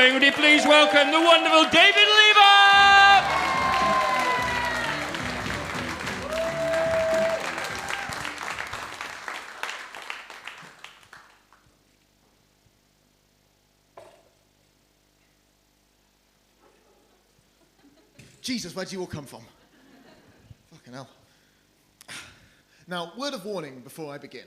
Would you please welcome the wonderful David Lever? Jesus, where do you all come from? Fucking hell. Now, word of warning before I begin.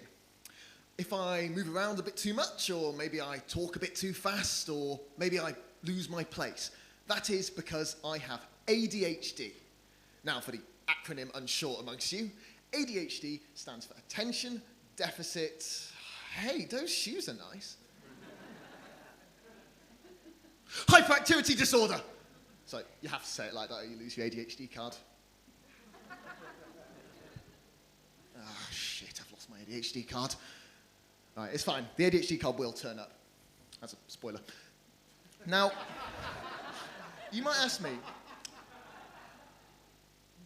If I move around a bit too much, or maybe I talk a bit too fast, or maybe I lose my place, that is because I have ADHD. Now, for the acronym unshort amongst you, ADHD stands for Attention Deficit... Hey, those shoes are nice. Hyperactivity disorder! So you have to say it like that or you lose your ADHD card. Ah, shit, I've lost my ADHD card. All right, it's fine. The ADHD card will turn up. That's a spoiler. Now, you might ask me,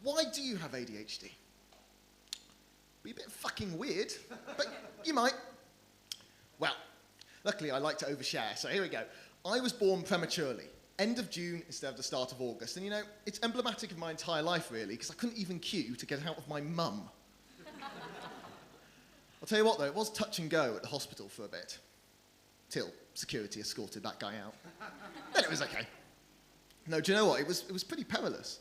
why do you have ADHD? Be a bit fucking weird, but you might. Well, luckily I like to overshare, so here we go. I was born prematurely, end of June instead of the start of August, and you know, it's emblematic of my entire life really, because I couldn't even queue to get out of my mum. I'll tell you what though, it was touch and go at the hospital for a bit, till security escorted that guy out. Then it was okay. No, do you know what? It was pretty perilous.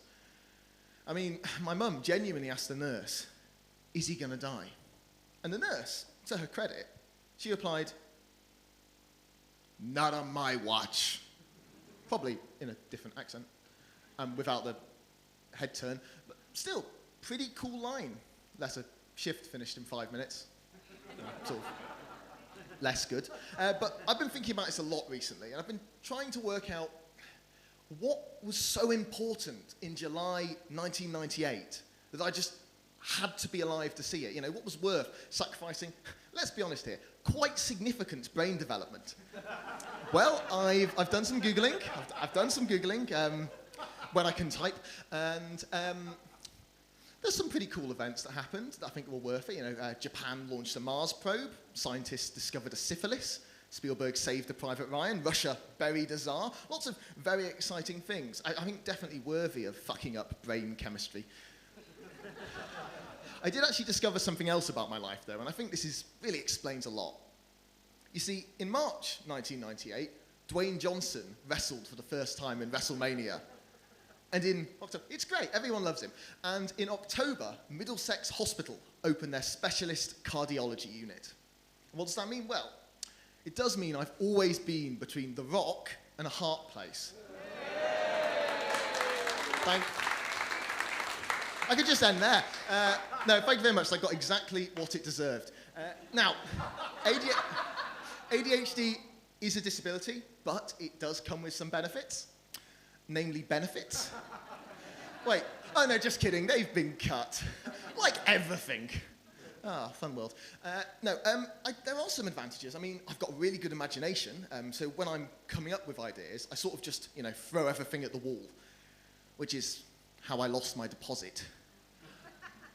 I mean, my mum genuinely asked the nurse, is he gonna die? And the nurse, to her credit, she replied, not on my watch. Probably in a different accent, without the head turn, but still, pretty cool line. Less a shift finished in 5 minutes. Sort of less good. But I've been thinking about this a lot recently, and I've been trying to work out what was so important in July 1998 that I just had to be alive to see it. You know, what was worth sacrificing, let's be honest here, quite significant brain development. Well, I've done some Googling. I've done some Googling when I can type, and there's some pretty cool events that happened that I think were worth it. You know, Japan launched a Mars probe, scientists discovered a syphilis, Spielberg saved a Private Ryan, Russia buried a Tsar. Lots of very exciting things. I think definitely worthy of fucking up brain chemistry. I did actually discover something else about my life though, and I think this really explains a lot. You see, in March 1998, Dwayne Johnson wrestled for the first time in WrestleMania. And in October, it's great, everyone loves him. And in October, Middlesex Hospital opened their specialist cardiology unit. And what does that mean? Well, it does mean I've always been between The Rock and a heart place. I could just end there. No, thank you very much. I got exactly what it deserved. Now, ADHD is a disability, but it does come with some benefits. Namely benefits. Wait, oh no, just kidding, they've been cut. Like everything. Ah, fun world. There are some advantages. I mean, I've got a really good imagination, so when I'm coming up with ideas, I sort of just, you know, throw everything at the wall, which is how I lost my deposit.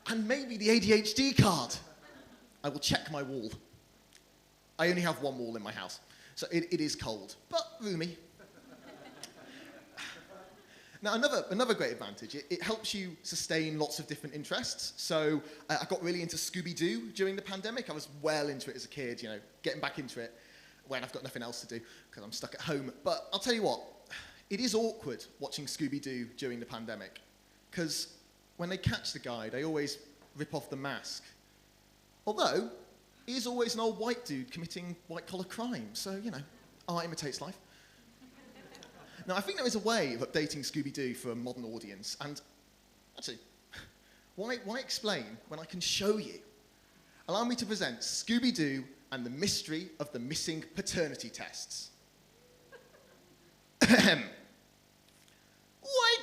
And maybe the ADHD card. I will check my wall. I only have one wall in my house, so it is cold, but roomy. Now, another great advantage, it helps you sustain lots of different interests. So I got really into Scooby-Doo during the pandemic. I was well into it as a kid, you know, getting back into it when I've got nothing else to do because I'm stuck at home. But I'll tell you what, it is awkward watching Scooby-Doo during the pandemic because when they catch the guy, they always rip off the mask. Although, he is always an old white dude committing white-collar crime. So, you know, art imitates life. Now, I think there is a way of updating Scooby-Doo for a modern audience, and actually, why explain when I can show you? Allow me to present Scooby-Doo and the mystery of the missing paternity tests. Like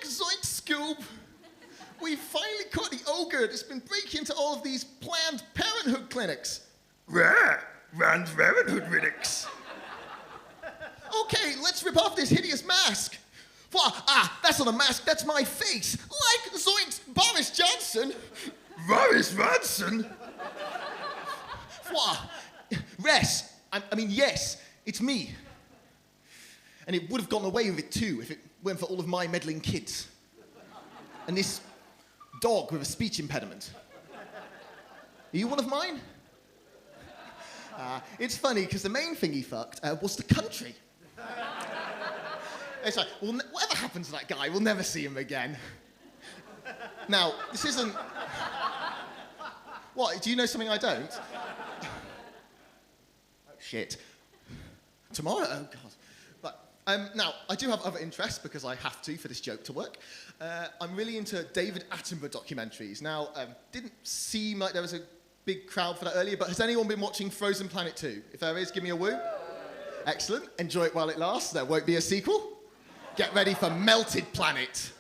Zoink Scoob! We've finally caught the ogre that's been breaking into all of these Planned Parenthood clinics. Rah! Planned Parenthood clinics. Okay, let's rip off this hideous mask. That's not a mask, that's my face. Like Zoink's Boris Johnson. Boris Johnson? Yes, it's me. And it would have gotten away with it too if it weren't for all of my meddling kids. And this dog with a speech impediment. Are you one of mine? It's funny, because the main thing he fucked was the country. It's like, well, whatever happens to that guy, we'll never see him again. Now, this isn't... What, do you know something I don't? Oh, shit. Tomorrow? Oh, God. But, now, I do have other interests, because I have to for this joke to work. I'm really into David Attenborough documentaries. Now, didn't seem like there was a big crowd for that earlier, but has anyone been watching Frozen Planet 2? If there is, give me a woo. Excellent. Enjoy it while it lasts. There won't be a sequel. Get ready for Melted Planet.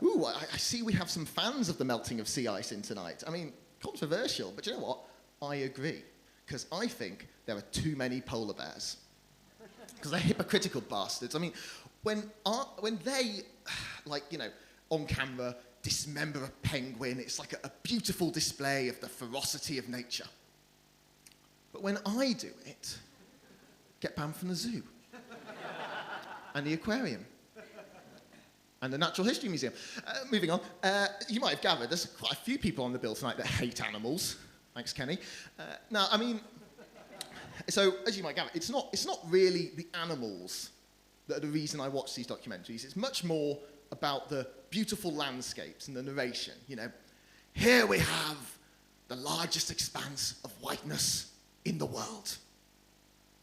Ooh, I see we have some fans of the melting of sea ice in tonight. I mean, controversial, but you know what? I agree, because I think there are too many polar bears. Because they're hypocritical bastards. I mean, when they, like, you know, on camera, dismember a penguin, it's like a beautiful display of the ferocity of nature. But when I do it, get banned from the zoo. And the aquarium. And the Natural History Museum. Moving on, you might have gathered, there's quite a few people on the bill tonight that hate animals. Thanks, Kenny. Now, I mean, so as you might gather, it's not really the animals that are the reason I watch these documentaries. It's much more about the beautiful landscapes and the narration. You know, here we have the largest expanse of whiteness in the world,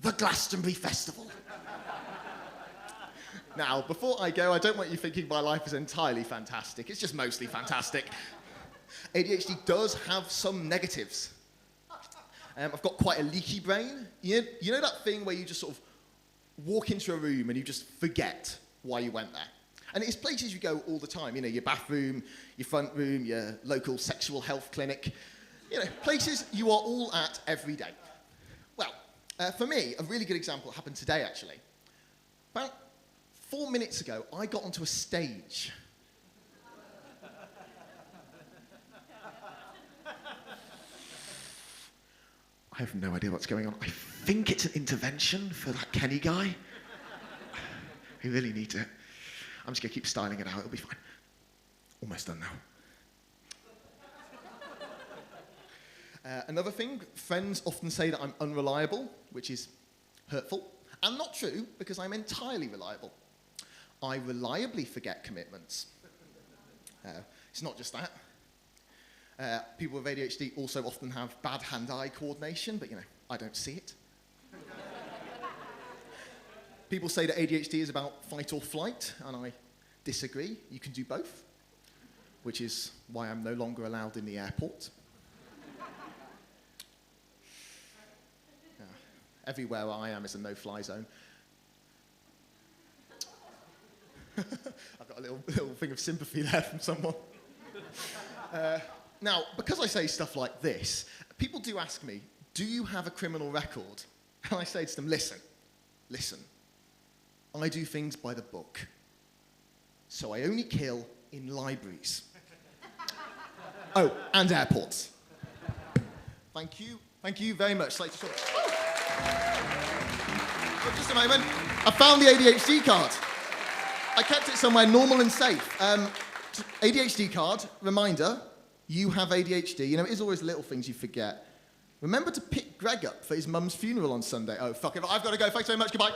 the Glastonbury Festival. Now, before I go, I don't want you thinking my life is entirely fantastic. It's just mostly fantastic. ADHD does have some negatives. I've got quite a leaky brain. You know that thing where you just sort of walk into a room and you just forget why you went there? And it's places you go all the time. You know, your bathroom, your front room, your local sexual health clinic. You know, places you are all at every day. Well, for me, a really good example happened today, actually. About 4 minutes ago, I got onto a stage. I have no idea what's going on. I think it's an intervention for that Kenny guy. He really needs it. I'm just going to keep styling it out. It'll be fine. Almost done now. Another thing, friends often say that I'm unreliable, which is hurtful. And not true, because I'm entirely reliable. I reliably forget commitments. It's not just that. People with ADHD also often have bad hand-eye coordination, but, you know, I don't see it. People say that ADHD is about fight or flight, and I disagree. You can do both, which is why I'm no longer allowed in the airport. Everywhere I am is a no-fly zone. I've got a little thing of sympathy there from someone. Now, because I say stuff like this, people do ask me, do you have a criminal record? And I say to them, listen, I do things by the book. So I only kill in libraries. Oh, and airports. Thank you very much. Like, just a moment. I found the ADHD card. I kept it somewhere normal and safe. ADHD card, reminder, you have ADHD. You know, it is always little things you forget. Remember to pick Greg up for his mum's funeral on Sunday. Oh, fuck it, I've got to go. Thanks very much, goodbye.